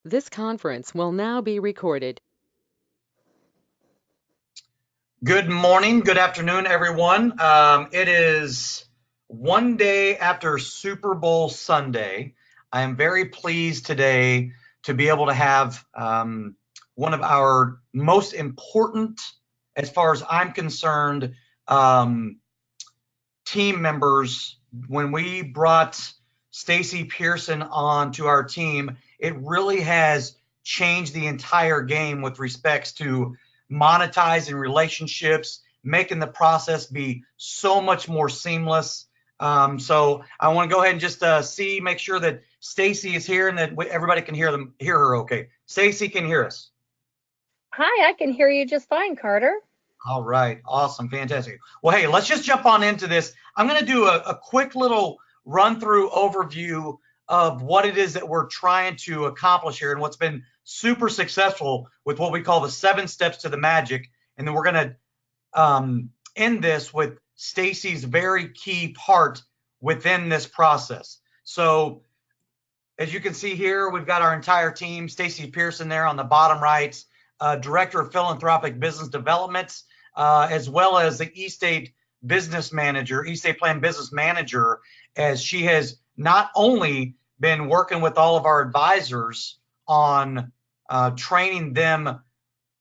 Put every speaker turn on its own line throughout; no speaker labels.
This conference will now be recorded.
Good morning, good afternoon, everyone. It is one day after Super Bowl Sunday. I am very pleased today to be able to have one of our most important, as far as I'm concerned, um, team members. When we brought Stacy Pearson on to our team, it really has changed the entire game with respects to monetizing relationships, making the process be so much more seamless. So I want to go ahead and just make sure that Stacy is here and that everybody can hear her okay. Stacy can hear us.
Hi, I can hear you just fine, Carter.
All right, awesome, fantastic. Well, hey, let's just jump on into this. I'm going to do a quick little run through overview of what it is that we're trying to accomplish here and what's been super successful with what we call the 7 steps to the magic. And then we're going to end this with Stacy's very key part within this process. So as you can see here, we've got our entire team. Stacy Pearson there on the bottom right, Director of Philanthropic Business Development, as well as the eState Business Manager, eState Plan Business Manager, as she has not only been working with all of our advisors on training them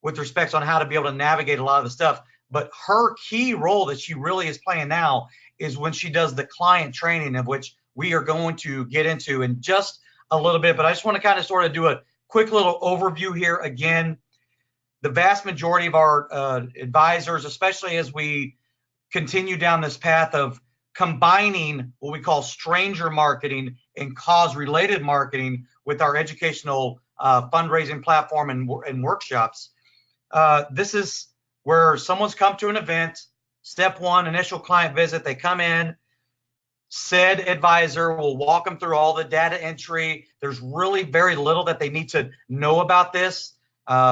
with respect on how to be able to navigate a lot of the stuff, but her key role that she really is playing now is when she does the client training, of which we are going to get into in just a little bit. But I just want to kind of sort of do a quick little overview here. Again, the vast majority of our advisors, especially as we continue down this path of combining what we call stranger marketing and cause related marketing with our educational fundraising platform and workshops, this is where someone's come to an event. Step one, initial client visit. They come in. Said advisor will walk them through all the data entry. There's really very little that they need to know about this.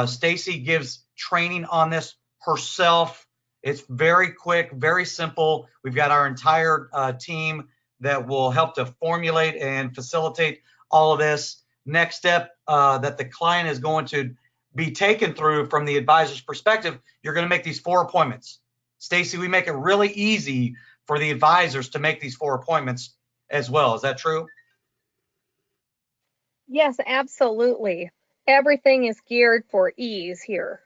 Stacy gives training on this herself. It's very quick, very simple. We've got our entire team that will help to formulate and facilitate all of this. Next step that the client is going to be taken through from the advisor's perspective, you're going to make these 4 appointments. Stacy, we make it really easy for the advisors to make these 4 appointments as well. Is that true?
Yes, absolutely. Everything is geared for ease here.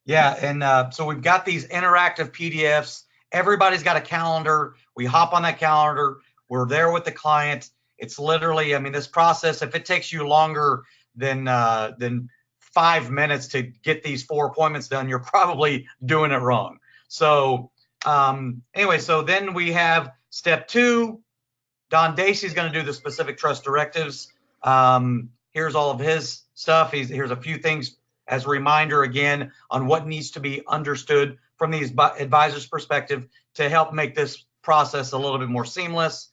Yeah, and so we've got these interactive PDFs. Everybody's got a calendar. We hop on that calendar. We're there with the client. It's literally, I mean, this process, if it takes you longer than 5 minutes to get these 4 appointments done, you're probably doing it wrong. So anyway, so then we have step 2. Don Dacey's going to do the specific trust directives. Here's all of his stuff. Here's a few things as a reminder again on what needs to be understood from the advisor's perspective to help make this process a little bit more seamless.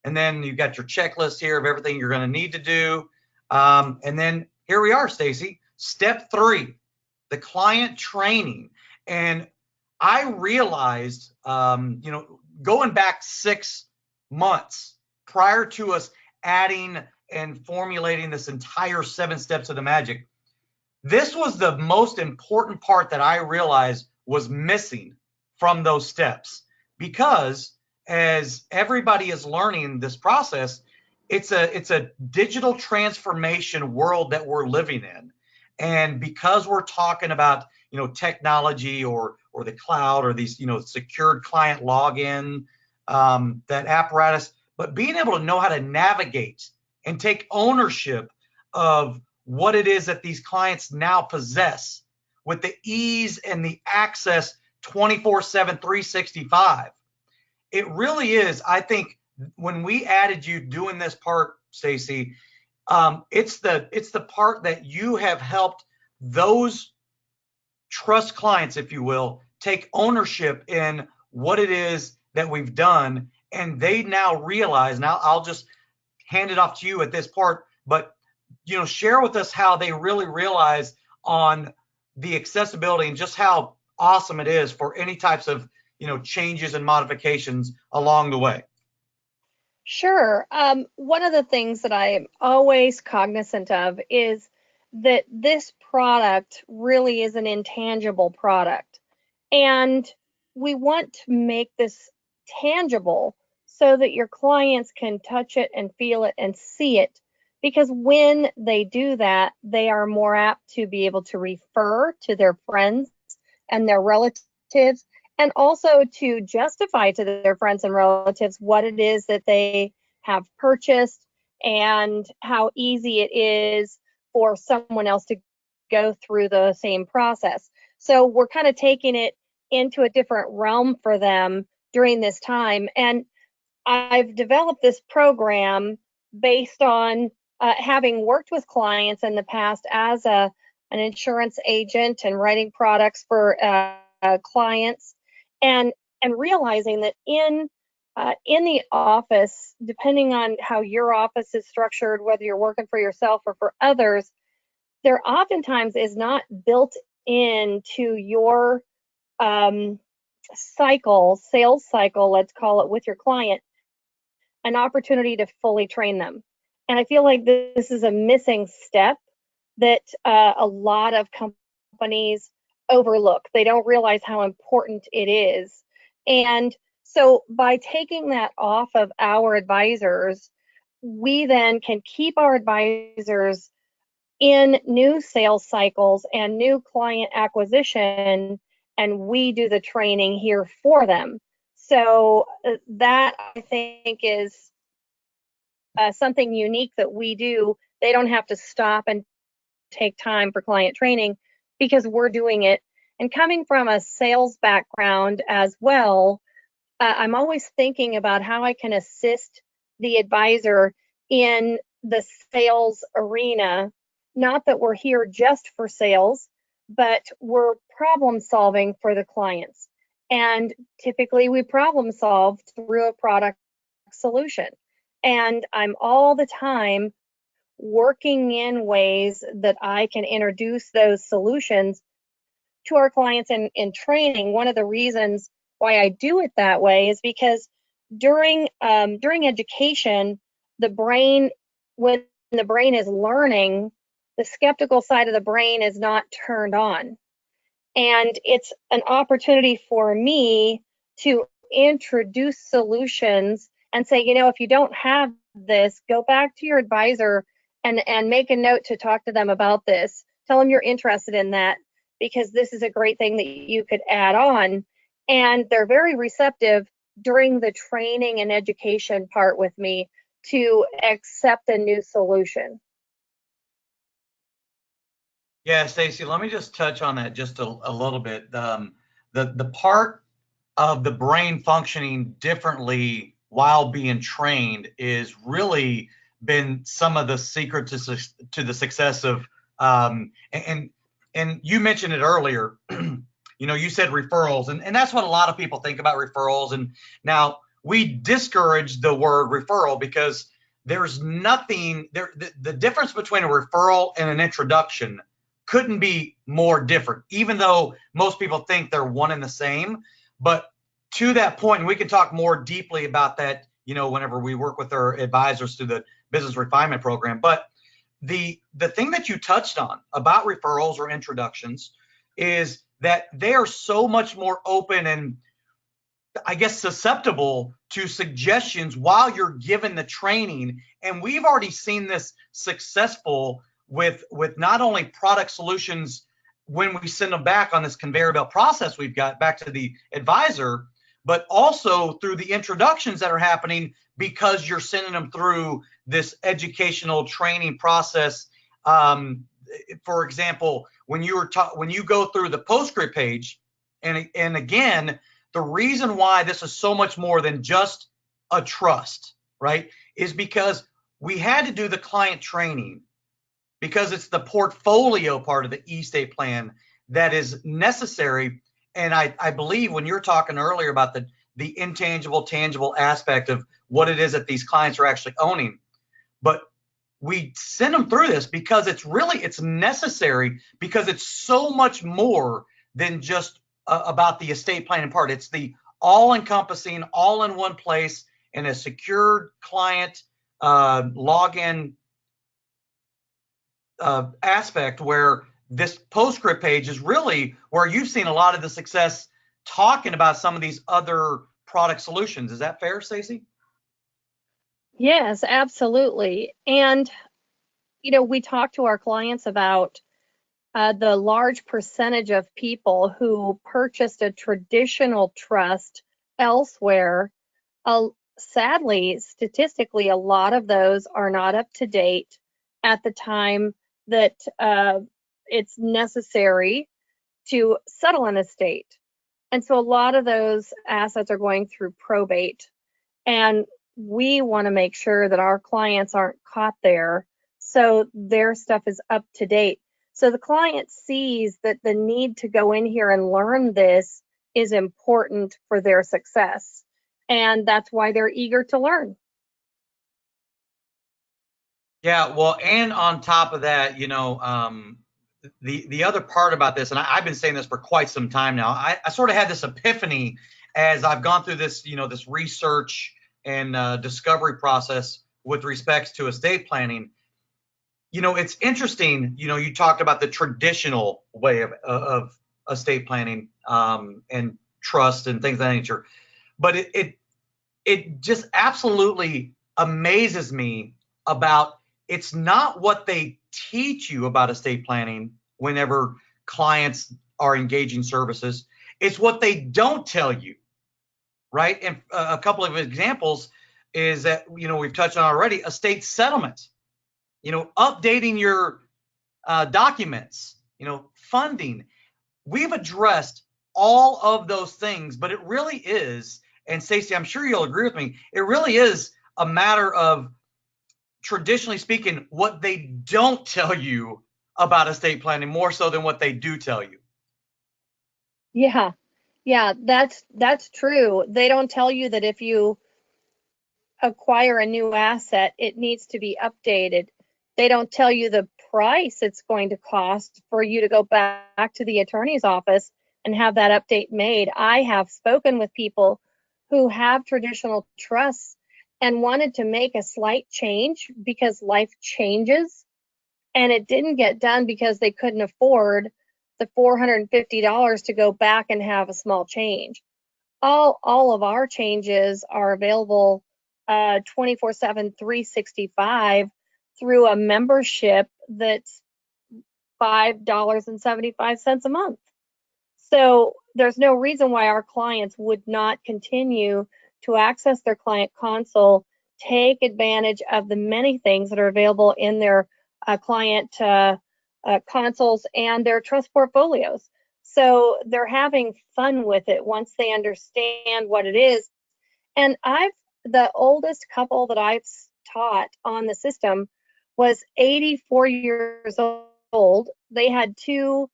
And then you've got your checklist here of everything you're going to need to do. And then here we are, Stacy. Step 3, the client training. And I realized, going back 6 months prior to us adding and formulating this entire 7 steps of the magic, this was the most important part that I realized was missing from those steps, because as everybody is learning this process, it's a digital transformation world that we're living in. And because we're talking about, technology or the cloud or these, secured client login, that apparatus, but being able to know how to navigate and take ownership of what it is that these clients now possess with the ease and the access 24/7, 365. It really is. I think when we added you doing this part, Stacy, it's the part that you have helped those trust clients, if you will, take ownership in what it is that we've done. And they now realize, now I'll just hand it off to you at this part, but share with us how they really realize on the accessibility and just how awesome it is for any types of changes and modifications along the way.
Sure. One of the things that I'm always cognizant of is that this product really is an intangible product. And we want to make this tangible so that your clients can touch it and feel it and see it. Because when they do that, they are more apt to be able to refer to their friends and their relatives, and also to justify to their friends and relatives what it is that they have purchased and how easy it is for someone else to go through the same process. So we're kind of taking it into a different realm for them during this time. And I've developed this program based on having worked with clients in the past as an insurance agent and writing products for clients, and realizing that in the office, depending on how your office is structured, whether you're working for yourself or for others, there oftentimes is not built into your um, sales cycle, let's call it, with your client, an opportunity to fully train them. And I feel like this is a missing step that a lot of companies overlook. They don't realize how important it is. And so by taking that off of our advisors, we then can keep our advisors in new sales cycles and new client acquisition, and we do the training here for them. So that, I think, is something unique that we do. They don't have to stop and take time for client training because we're doing it. And coming from a sales background as well, I'm always thinking about how I can assist the advisor in the sales arena. Not that we're here just for sales, but we're problem solving for the clients. And typically we problem solve through a product solution. And I'm all the time working in ways that I can introduce those solutions to our clients in training. One of the reasons why I do it that way is because during education, the brain, when the brain is learning, the skeptical side of the brain is not turned on. And it's an opportunity for me to introduce solutions and say, if you don't have this, go back to your advisor and make a note to talk to them about this. Tell them you're interested in that because this is a great thing that you could add on. And they're very receptive during the training and education part with me to accept a new solution.
Yeah, Stacy, let me just touch on that just a little bit. The part of the brain functioning differently while being trained is really been some of the secret to the success of and you mentioned it earlier. You said referrals, and that's what a lot of people think about referrals. And now we discourage the word referral because there's nothing there. The difference between a referral and an introduction couldn't be more different, even though most people think they're one and the same. But to that point, and we can talk more deeply about that, whenever we work with our advisors through the business refinement program. But the thing that you touched on about referrals or introductions is that they are so much more open and, I guess, susceptible to suggestions while you're given the training. And we've already seen this successful with not only product solutions when we send them back on this conveyor belt process we've got back to the advisor, but also through the introductions that are happening because you're sending them through this educational training process. For example, when you go through the postscript page, and again, the reason why this is so much more than just a trust, right, is because we had to do the client training because it's the portfolio part of the estate plan that is necessary. And I believe when you're talking earlier about the intangible, tangible aspect of what it is that these clients are actually owning, but we send them through this because it's necessary, because it's so much more than just about the estate planning part. It's the all-encompassing, all in one place. in a secured client login aspect, where this postscript page is really where you've seen a lot of the success talking about some of these other product solutions. Is that fair, Stacy?
Yes, absolutely. And, we talk to our clients about the large percentage of people who purchased a traditional trust elsewhere. Sadly, statistically, a lot of those are not up to date at the time that it's necessary to settle an estate. And so a lot of those assets are going through probate. And we want to make sure that our clients aren't caught there, so their stuff is up to date. So the client sees that the need to go in here and learn this is important for their success. And that's why they're eager to learn.
Yeah, well, and on top of that, the other part about this, and I've been saying this for quite some time now, I sort of had this epiphany as I've gone through this, this research and discovery process with respects to estate planning. It's interesting, you talked about the traditional way of estate planning and trust and things of that nature, but it just absolutely amazes me about, it's not what they teach you about estate planning whenever clients are engaging services. It's what they don't tell you, right? And a couple of examples is that, we've touched on already, estate settlement, updating your documents, funding. We've addressed all of those things, but it really is, and Stacy, I'm sure you'll agree with me, it really is a matter of, traditionally speaking, what they don't tell you about estate planning more so than what they do tell you.
Yeah. Yeah, that's true. They don't tell you that if you acquire a new asset, it needs to be updated. They don't tell you the price it's going to cost for you to go back to the attorney's office and have that update made. I have spoken with people who have traditional trusts and wanted to make a slight change because life changes, and it didn't get done because they couldn't afford the $450 to go back and have a small change. All of our changes are available 24/7, 365 through a membership that's $5.75 a month. So there's no reason why our clients would not continue to access their client console, take advantage of the many things that are available in their client consoles and their trust portfolios. So they're having fun with it once they understand what it is. And the oldest couple that I've taught on the system was 84 years old. They had two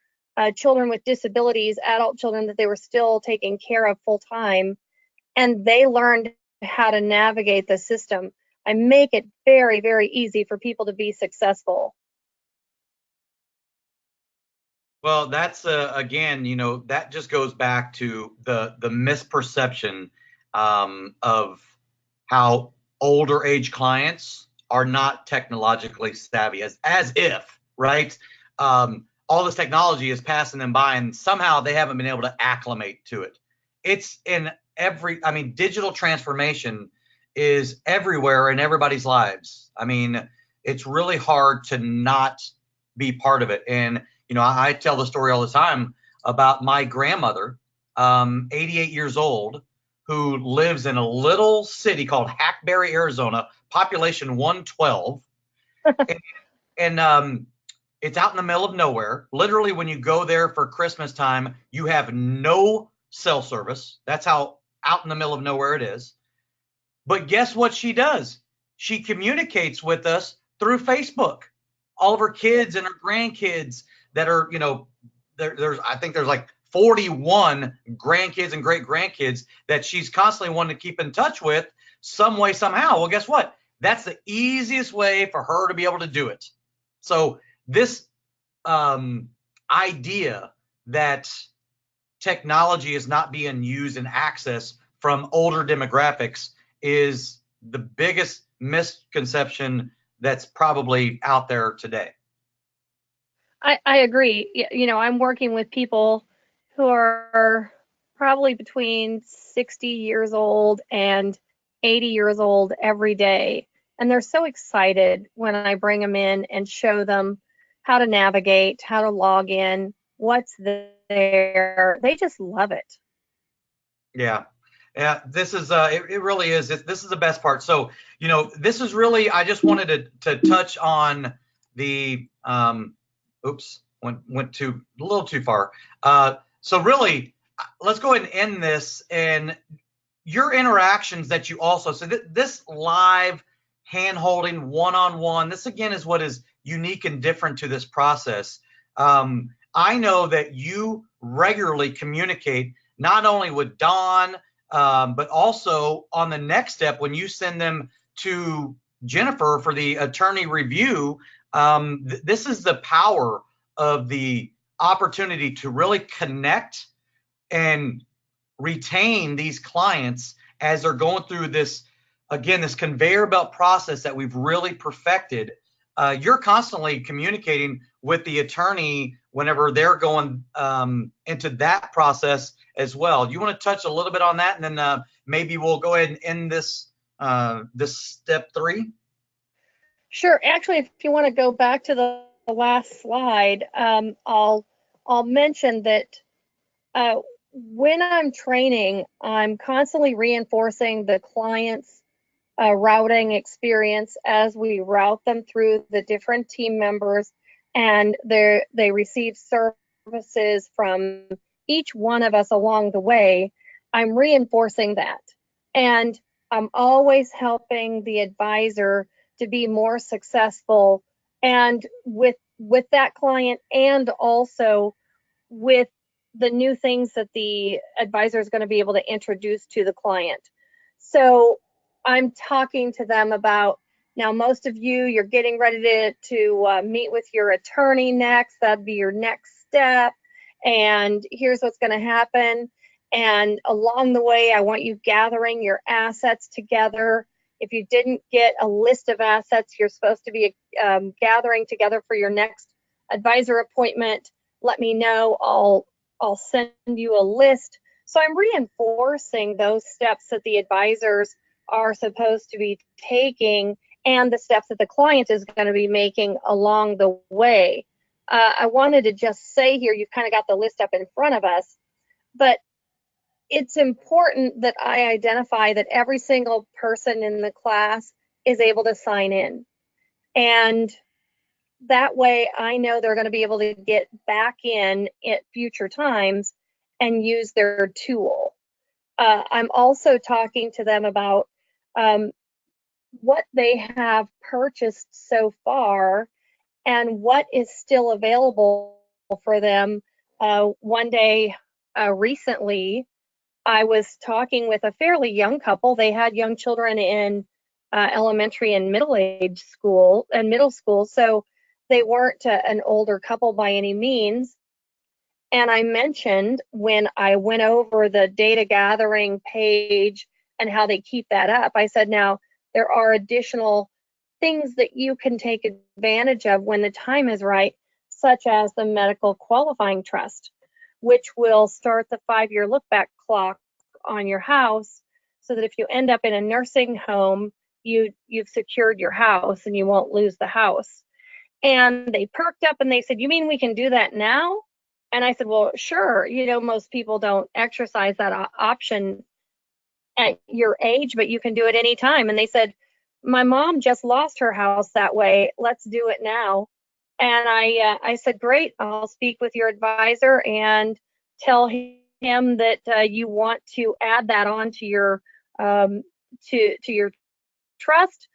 children with disabilities, adult children that they were still taking care of full time, and they learned how to navigate the system. I make it very, very easy for people to be successful.
Well, that's again, that just goes back to the misperception of how older age clients are not technologically savvy, as if, right? All this technology is passing them by, and somehow they haven't been able to acclimate to it. It's in digital transformation is everywhere in everybody's lives. It's really hard to not be part of it. And I tell the story all the time about my grandmother, 88 years old, who lives in a little city called Hackberry, Arizona, population 112. and it's out in the middle of nowhere. Literally, when you go there for Christmas time, you have no cell service. That's how out in the middle of nowhere it is. But guess what she does? She communicates with us through Facebook. All of her kids and her grandkids that are, I think there's like 41 grandkids and great grandkids that she's constantly wanting to keep in touch with some way, somehow. Well, guess what? That's the easiest way for her to be able to do it. So this idea that technology is not being used and accessed from older demographics is the biggest misconception that's probably out there today.
I agree. I'm working with people who are probably between 60 years old and 80 years old every day. And they're so excited when I bring them in and show them how to navigate, how to log in, what's there. They just love it.
Yeah. Yeah, this is it really is. This is the best part. So, this is really, I just wanted to touch on the oops, went too a little too far. So really, let's go ahead and end this, and your interactions that you also, so this live hand holding one-on-one, this again is what is unique and different to this process. I know that you regularly communicate not only with Don, but also on the next step when you send them to Jennifer for the attorney review. This is the power of the opportunity to really connect and retain these clients as they're going through this, again, this conveyor belt process that we've really perfected. You're constantly communicating with the attorney whenever they're going into that process as well. You want to touch a little bit on that, and then maybe we'll go ahead and end this this step 3.
Sure. Actually, if you want to go back to the last slide, I'll mention that when I'm training, I'm constantly reinforcing the client's routing experience as we route them through the different team members, and they receive services from each one of us along the way. I'm reinforcing that, and I'm always helping the advisor to be more successful, and with that client, and also with the new things that the advisor is going to be able to introduce to the client. So I'm talking to them about, now most of you're getting ready to meet with your attorney next. That'd be your next step. And here's what's going to happen. And along the way, I want you gathering your assets together. If you didn't get a list of assets you're supposed to be gathering together for your next advisor appointment, let me know. I'll send you a list. So I'm reinforcing those steps that the advisors are supposed to be taking, and the steps that the client is going to be making along the way. I wanted to just say here, you've kind of got the list up in front of us, but it's important that I identify that every single person in the class is able to sign in. And that way I know they're going to be able to get back in at future times and use their tool. I'm also talking to them about what they have purchased so far and what is still available for them. One day recently, I was talking with a fairly young couple. They had young children in elementary and middle school, so they weren't an older couple by any means. And I mentioned, when I went over the data gathering page and how they keep that up, I said, now there are additional things that you can take advantage of when the time is right, such as the medical qualifying trust, which will start the 5-year look back clock on your house, so that if you end up in a nursing home, you've secured your house and you won't lose the house. And they perked up and they said, you mean we can do that now? And I said, well, sure. Most people don't exercise that option at your age, but you can do it anytime. And they said, my mom just lost her house that way. Let's do it now. And I said, great. I'll speak with your advisor and tell him that you want to add that on to your to your trust.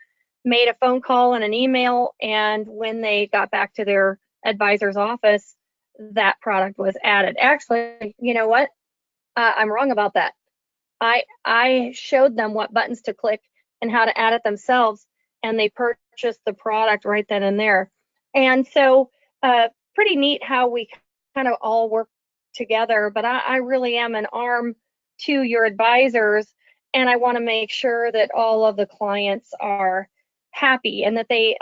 Made a phone call and an email, and when they got back to their advisor's office, that product was added. Actually, you know what? I'm wrong about that. I showed them what buttons to click and how to add it themselves, and they purchased the product right then and there. And so pretty neat how we kind of all work together. But I really am an arm to your advisors, and I want to make sure that all of the clients are happy and that they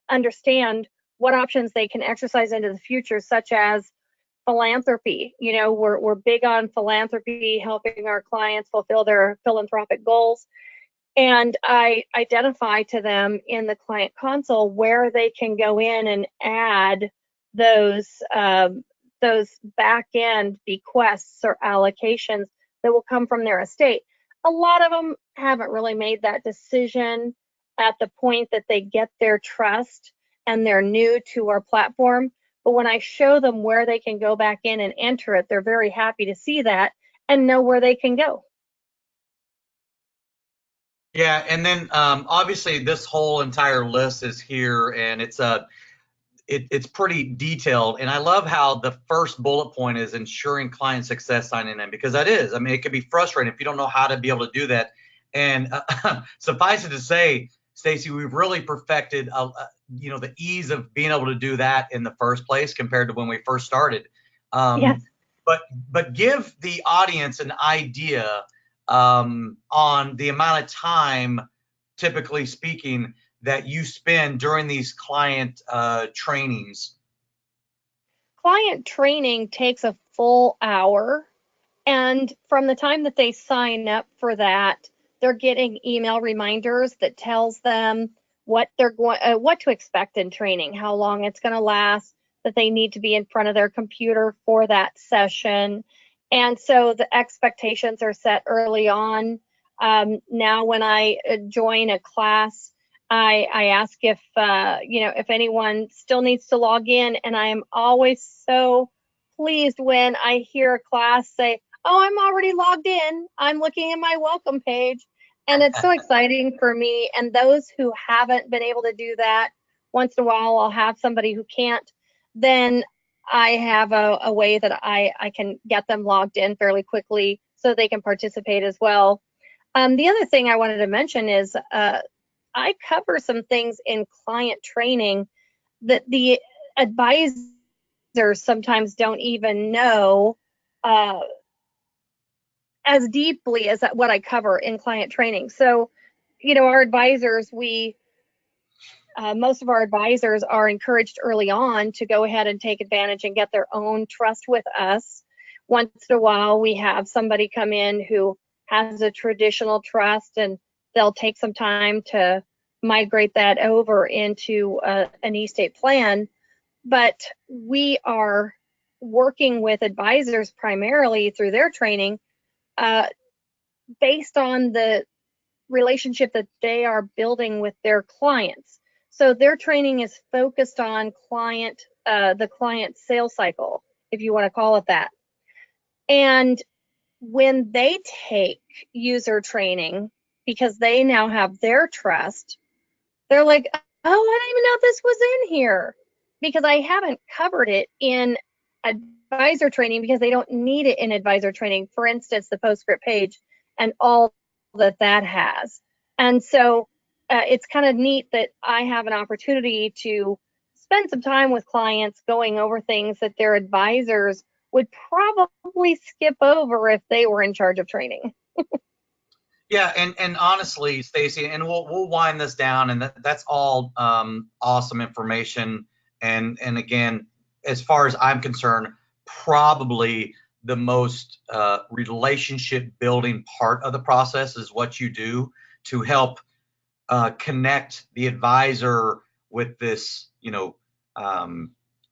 understand what options they can exercise into the future, such as philanthropy. You know, we're big on philanthropy, helping our clients fulfill their philanthropic goals. And I identify to them in the client console where they can go in and add those back end bequests or allocations that will come from their estate. A lot of them haven't really made that decision at the point that they get their trust and they're new to our platform. But when I show them where they can go back in and enter it, they're very happy to see that and know where they can go.
Yeah, and then obviously this whole entire list is here, and it's pretty detailed. And I love how the first bullet point is ensuring client success signing in, because that is, I mean, it can be frustrating if you don't know how to be able to do that. And suffice it to say, Stacy, we've really perfected, the ease of being able to do that in the first place compared to when we first started.
Yes.
But give the audience an idea on the amount of time, typically speaking, that you spend during these client trainings.
Client training takes a full hour, and from the time that they sign up for that, they're getting email reminders that tells them what to expect in training, how long it's going to last, that they need to be in front of their computer for that session. And so the expectations are set early on. Now when I join a class, I ask if anyone still needs to log in, and I am always so pleased when I hear a class say, "Oh, I'm already logged in. I'm looking at my welcome page." And it's so exciting for me. And those who haven't been able to do that, once in a while I'll have somebody who can't, then I have a way that I can get them logged in fairly quickly so they can participate as well. The other thing I wanted to mention is I cover some things in client training that the advisors sometimes don't even know as deeply as what I cover in client training. So, our advisors, most of our advisors are encouraged early on to go ahead and take advantage and get their own trust with us. Once in a while, we have somebody come in who has a traditional trust, and they'll take some time to migrate that over into an estate plan. But we are working with advisors primarily through their training uh, based on the relationship that they are building with their clients. So their training is focused on the client sales cycle, if you want to call it that. And when they take user training, because they now have their trust, they're like, "Oh, I didn't even know this was in here," because I haven't covered it in advisor training because they don't need it in advisor training. For instance, the postscript page and all that has. And so it's kind of neat that I have an opportunity to spend some time with clients going over things that their advisors would probably skip over if they were in charge of training.
Yeah, and honestly, Stacy, and we'll wind this down, and that's all awesome information. And again, as far as I'm concerned, probably the most relationship building part of the process is what you do to help connect the advisor with this,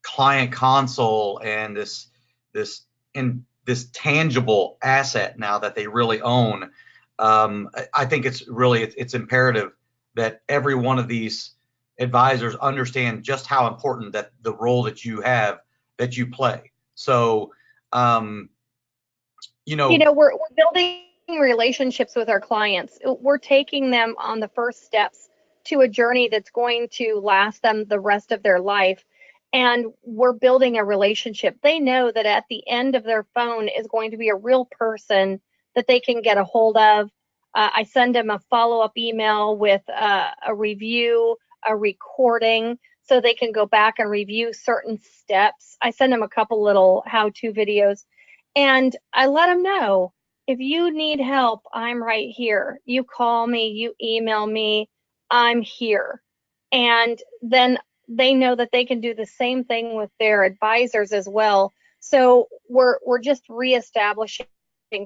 client console and this tangible asset now that they really own. I think it's imperative that every one of these advisors understand just how important that the role that you have, that you play. So,
We're building relationships with our clients. We're taking them on the first steps to a journey that's going to last them the rest of their life. And we're building a relationship. They know that at the end of their phone is going to be a real person that they can get a hold of. I send them a follow-up email with a review, a recording, so they can go back and review certain steps. I send them a couple little how-to videos, and I let them know if you need help, I'm right here. You call me, you email me, I'm here. And then they know that they can do the same thing with their advisors as well. So we're just reestablishing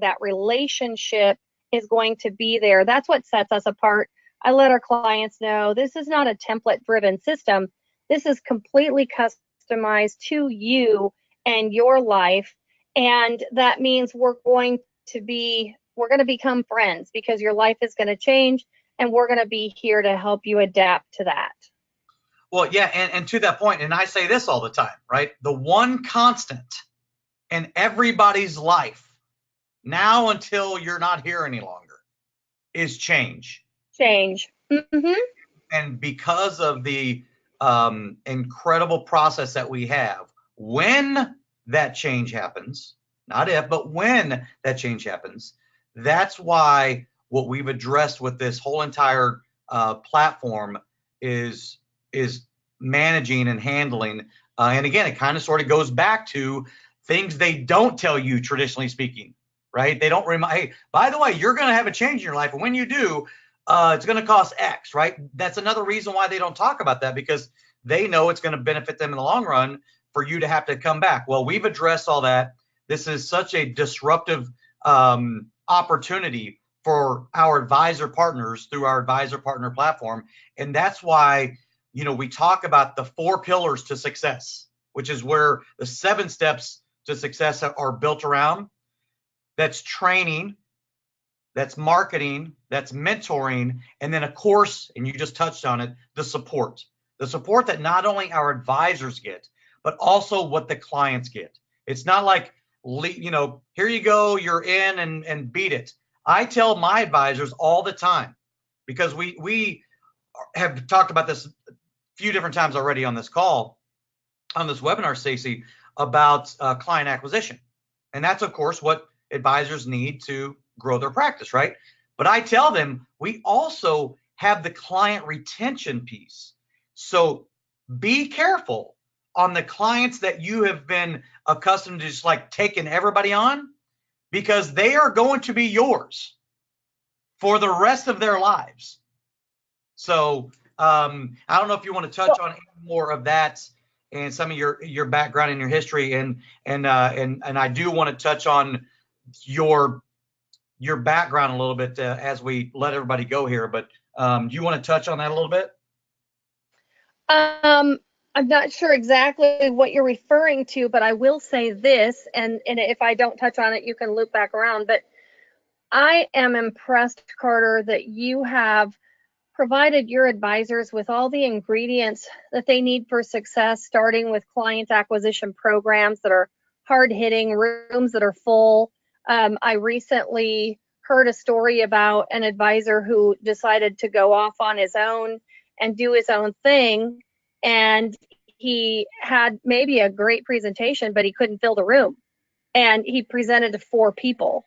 that relationship is going to be there. That's what sets us apart. I let our clients know this is not a template driven system. This is completely customized to you and your life. And that means we're going to become friends because your life is going to change and we're going to be here to help you adapt to that.
Well, yeah, and to that point, and I say this all the time, right? The one constant in everybody's life, now until you're not here any longer, is change.
Change. Mm-hmm.
And because of the incredible process that we have, when that change happens, not if, but when that change happens, that's why what we've addressed with this whole entire platform is managing and handling. And again, it kind of sort of goes back to things they don't tell you, traditionally speaking, right? They don't remind, hey, by the way, you're going to have a change in your life. And when you do, it's going to cost X, right? That's another reason why they don't talk about that, because they know it's going to benefit them in the long run for you to have to come back. Well, we've addressed all that. This is such a disruptive opportunity for our advisor partners through our advisor partner platform. And that's why, we talk about the 4 pillars to success, which is where the 7 steps to success are built around. That's training, that's marketing, that's mentoring, and then of course, and you just touched on it, the support that not only our advisors get, but also what the clients get. It's not like, here you go, you're in and beat it. I tell my advisors all the time, because we have talked about this a few different times already on this call, on this webinar, Stacy, about client acquisition. And that's, of course, what advisors need to grow their practice, right? But I tell them we also have the client retention piece. So be careful on the clients that you have been accustomed to just like taking everybody on, because they are going to be yours for the rest of their lives. So I don't know if you want to touch on any more of that and some of your background and your history, and I do want to touch on your background a little bit as we let everybody go here. But do you want to touch on that a little bit?
I'm not sure exactly what you're referring to, but I will say this, and if I don't touch on it, you can loop back around. But I am impressed, Carter, that you have provided your advisors with all the ingredients that they need for success, starting with client acquisition programs that are hard-hitting, rooms that are full. I recently heard a story about an advisor who decided to go off on his own and do his own thing, and he had maybe a great presentation, but he couldn't fill the room, and he presented to 4 people.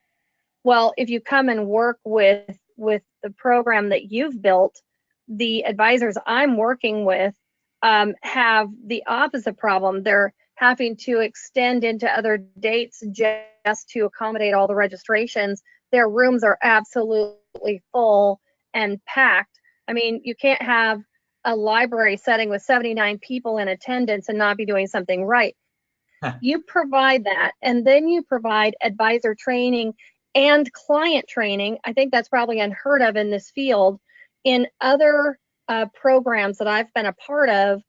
Well, if you come and work with the program that you've built, the advisors I'm working with have the opposite problem. They're having to extend into other dates just to accommodate all the registrations. Their rooms are absolutely full and packed. I mean, you can't have a library setting with 79 people in attendance and not be doing something right. You provide that, and then you provide advisor training and client training. I think that's probably unheard of in this field. In other programs that I've been a part of,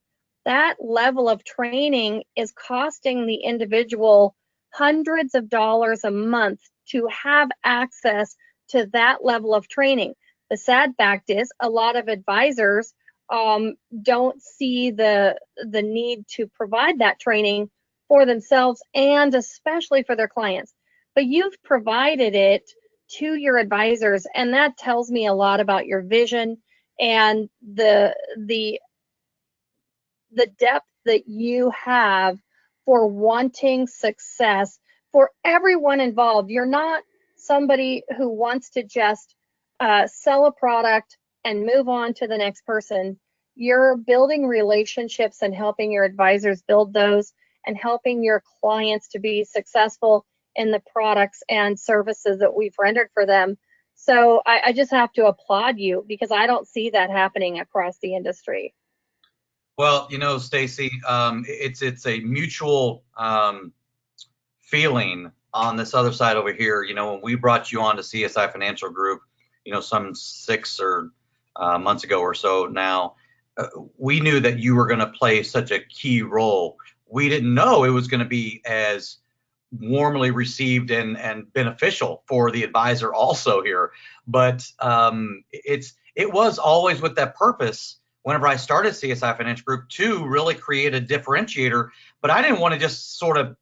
that level of training is costing the individual hundreds of dollars a month to have access to that level of training. The sad fact is a lot of advisors don't see the need to provide that training for themselves and especially for their clients. But you've provided it to your advisors, and that tells me a lot about your vision and the depth that you have for wanting success for everyone involved. You're not somebody who wants to just sell a product and move on to the next person. You're building relationships and helping your advisors build those and helping your clients to be successful in the products and services that we've rendered for them. So I just have to applaud you, because I don't see that happening across the industry.
Well, Stacy, it's a mutual feeling on this other side over here. When we brought you on to CSI Financial Group, some 6 or months ago or so now, we knew that you were going to play such a key role. We didn't know it was going to be as warmly received and beneficial for the advisor also here. But it was always with that purpose whenever I started CSI Financial Group to really create a differentiator. But I didn't want to just sort of,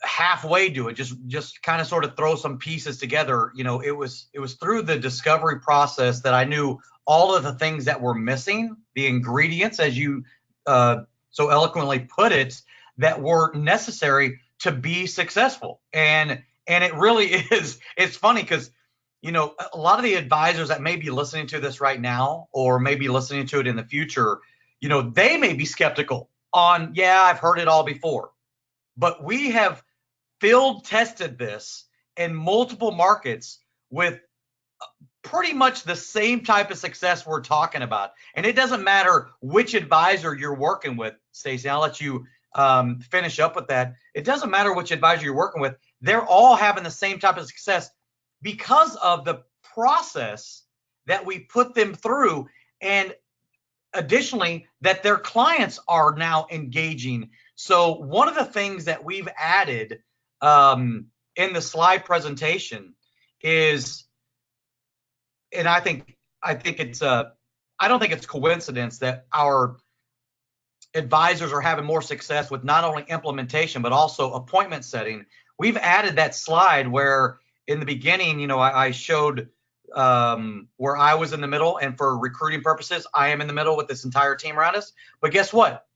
halfway do it, just kind of sort of throw some pieces together. It was through the discovery process that I knew all of the things that were missing, the ingredients, as you so eloquently put it, that were necessary to be successful. And it really is. It's funny because a lot of the advisors that may be listening to this right now, or maybe listening to it in the future, they may be skeptical on, yeah, I've heard it all before. But we have field tested this in multiple markets with pretty much the same type of success we're talking about. And it doesn't matter which advisor you're working with, Stacy. I'll let you finish up with that. It doesn't matter which advisor you're working with. They're all having the same type of success because of the process that we put them through. And additionally, that their clients are now engaging. So one of the things that we've added in the slide presentation is, and I think it's I don't think it's coincidence that our advisors are having more success with not only implementation but also appointment setting. We've added that slide where in the beginning, I showed where I was in the middle, and for recruiting purposes, I am in the middle with this entire team around us. But guess what?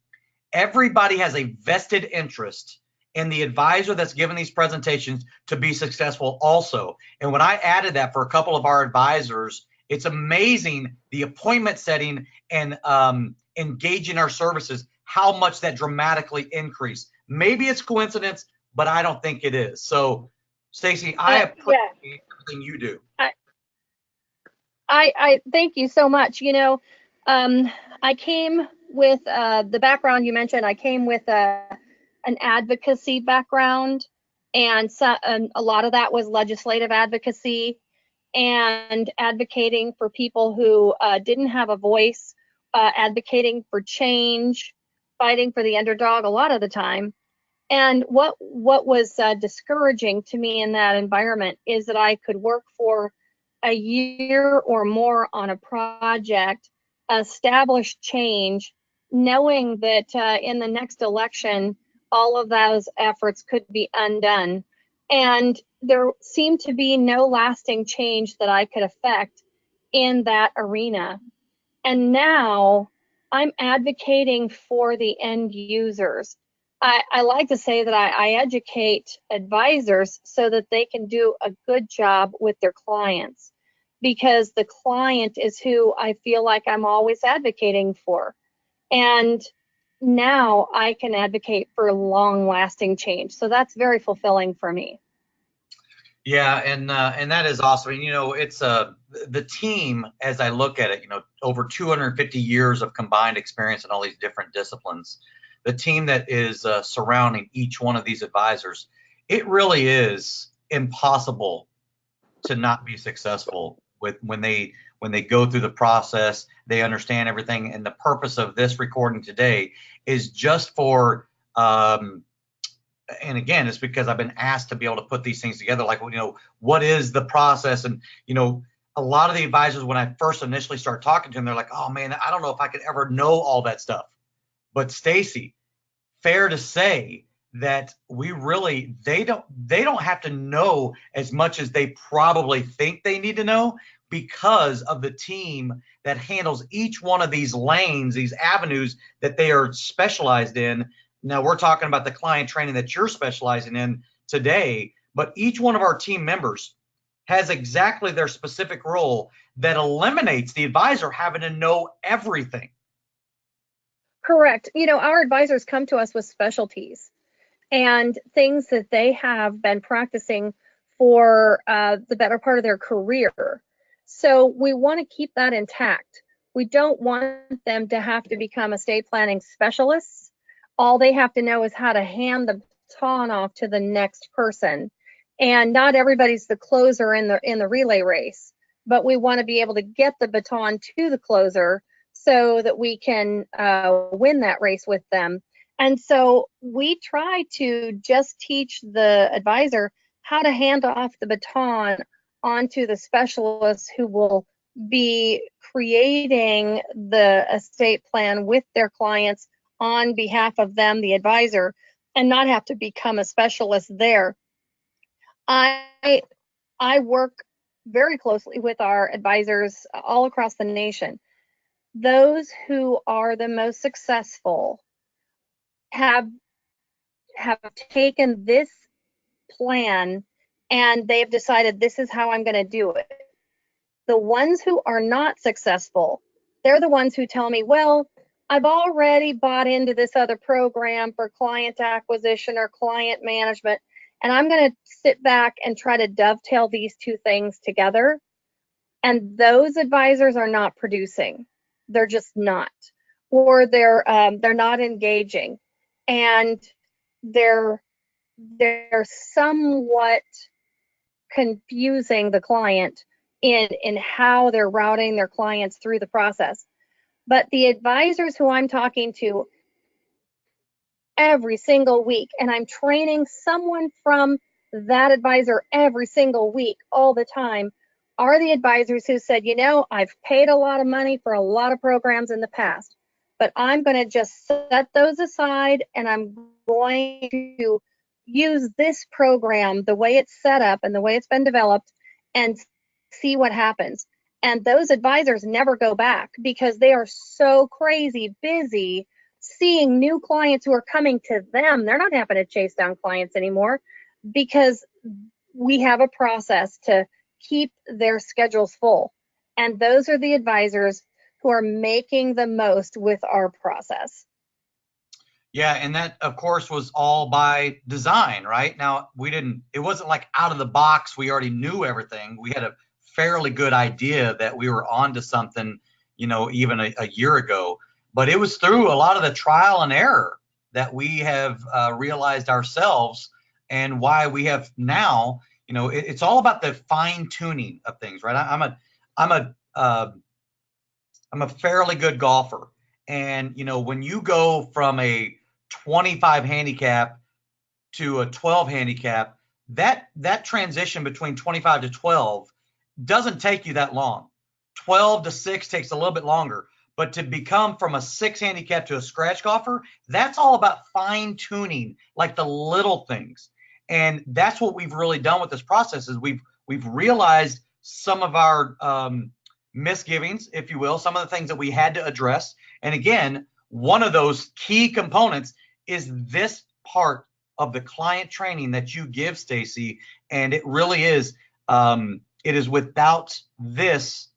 Everybody has a vested interest in the advisor that's given these presentations to be successful also. And when I added that for a couple of our advisors, it's amazing the appointment setting and engaging our services, how much that dramatically increased. Maybe it's coincidence, but I don't think it is. So, Stacy, I appreciate everything you do.
I thank you so much. I came with the background you mentioned. I came with an advocacy background, and a lot of that was legislative advocacy and advocating for people who didn't have a voice, advocating for change, fighting for the underdog a lot of the time. And what was discouraging to me in that environment is that I could work for a year or more on a project, establish change, knowing that in the next election, all of those efforts could be undone. And there seemed to be no lasting change that I could affect in that arena. And now I'm advocating for the end users. I like to say that I educate advisors so that they can do a good job with their clients, because the client is who I feel like I'm always advocating for. And now I can advocate for long-lasting change. So that's very fulfilling for me.
Yeah, and that is awesome. And it's the team, as I look at it, over 250 years of combined experience in all these different disciplines. The team that is surrounding each one of these advisors, it really is impossible to not be successful with when they go through the process. They understand everything, and the purpose of this recording today is just for and again, it's because I've been asked to be able to put these things together, like, what is the process? And a lot of the advisors, when I first initially start talking to them, they're like, oh man, I don't know if I could ever know all that stuff. But Stacy, fair to say that they don't have to know as much as they probably think they need to know, because of the team that handles each one of these lanes, these avenues that they are specialized in. Now we're talking about the client training that you're specializing in today, but each one of our team members has exactly their specific role that eliminates the advisor having to know everything.
Correct. Our advisors come to us with specialties. and things that they have been practicing for the better part of their career. So we want to keep that intact. We don't want them to have to become estate planning specialists. All they have to know is how to hand the baton off to the next person. And not everybody's the closer in the relay race, but we want to be able to get the baton to the closer so that we can win that race with them. And so we try to just teach the advisor how to hand off the baton onto the specialists who will be creating the estate plan with their clients on behalf of them, the advisor, and not have to become a specialist there. I work very closely with our advisors all across the nation. Those who are the most successful have taken this plan and they've decided this is how I'm going to do it. The ones who are not successful, they're the ones who tell me, well, I've already bought into this other program for client acquisition or client management, and I'm going to sit back and try to dovetail these two things together. And those advisors are not producing. They're just not, or they're not engaging, and they're somewhat confusing the client in how they're routing their clients through the process. But the advisors who I'm talking to every single week, and I'm training someone from that advisor every single week all the time, are the advisors who said, you know, I've paid a lot of money for a lot of programs in the past, but I'm going to just set those aside and I'm going to use this program the way it's set up and the way it's been developed and see what happens. And those advisors never go back because they are so crazy busy seeing new clients who are coming to them. They're not having to chase down clients anymore because we have a process to keep their schedules full. And those are the advisors who are making the most with our process.
Yeah, and that of course was all by design, right? Now it wasn't like out of the box, we already knew everything. We had a fairly good idea that we were onto something, even a year ago. But it was through a lot of the trial and error that we have realized ourselves, and why we have now, it's all about the fine tuning of things, right? I'm a fairly good golfer, and when you go from a 25 handicap to a 12 handicap, that transition between 25 to 12 doesn't take you that long. 12 to 6 takes a little bit longer. But to become from a 6 handicap to a scratch golfer, that's all about fine tuning, like the little things. And that's what we've really done with this process is we've realized some of our misgivings, if you will, some of the things that we had to address. And again, one of those key components is this part of the client training that you give, Stacy. And it really is, it is without this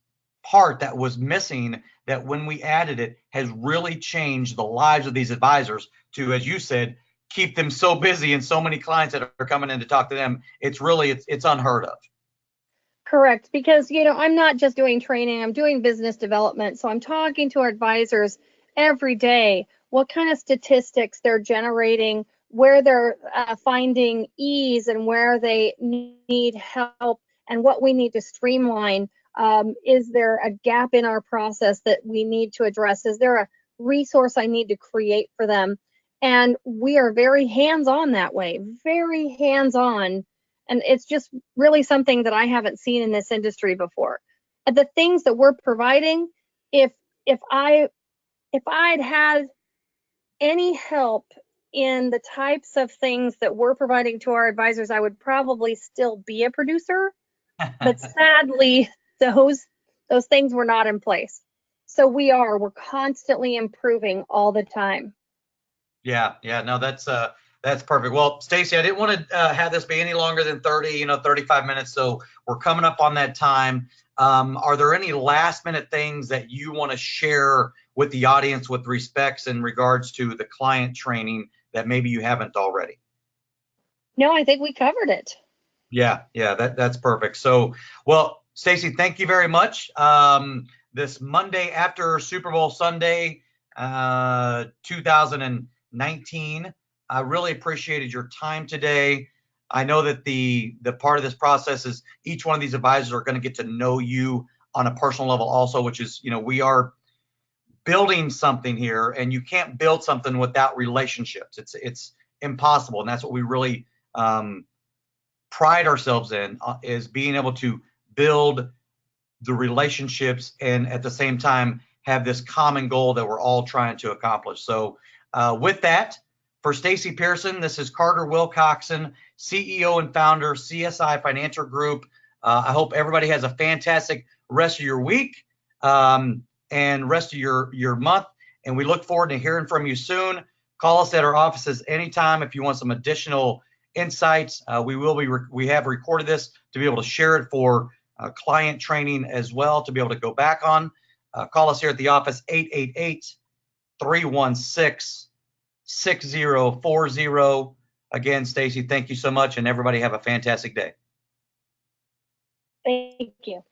part that was missing that when we added it has really changed the lives of these advisors to, as you said, keep them so busy and so many clients that are coming in to talk to them. It's unheard of.
Correct, because I'm not just doing training, I'm doing business development. So I'm talking to our advisors every day, what kind of statistics they're generating, where they're finding ease and where they need help and what we need to streamline. Is there a gap in our process that we need to address? Is there a resource I need to create for them? And we are very hands-on that way, very hands-on. And it's just really something that I haven't seen in this industry before. The things that we're providing, if I'd had any help in the types of things that we're providing to our advisors, I would probably still be a producer. But sadly, those things were not in place. So we're constantly improving all the time.
Yeah, no, that's perfect. Well, Stacy, I didn't want to have this be any longer than 35 minutes. So we're coming up on that time. Are there any last minute things that you want to share with the audience with respects in regards to the client training that maybe you haven't already?
No, I think we covered it.
Yeah, that's perfect. So, well, Stacy, thank you very much. This Monday after Super Bowl Sunday, 2019, I really appreciated your time today. I know that the part of this process is each one of these advisors are going to get to know you on a personal level also, which is, we are building something here, and you can't build something without relationships. It's impossible, and that's what we really pride ourselves in, is being able to build the relationships and at the same time have this common goal that we're all trying to accomplish. So with that, for Stacy Pearson, this is Carter Wilcoxon, CEO and founder, CSI Financial Group. I hope everybody has a fantastic rest of your week and rest of your month. And we look forward to hearing from you soon. Call us at our offices anytime if you want some additional insights. We have recorded this to be able to share it for client training as well, to be able to go back on. Call us here at the office, 888-316-6040. Again, Stacy, thank you so much, and everybody have a fantastic day.
Thank you.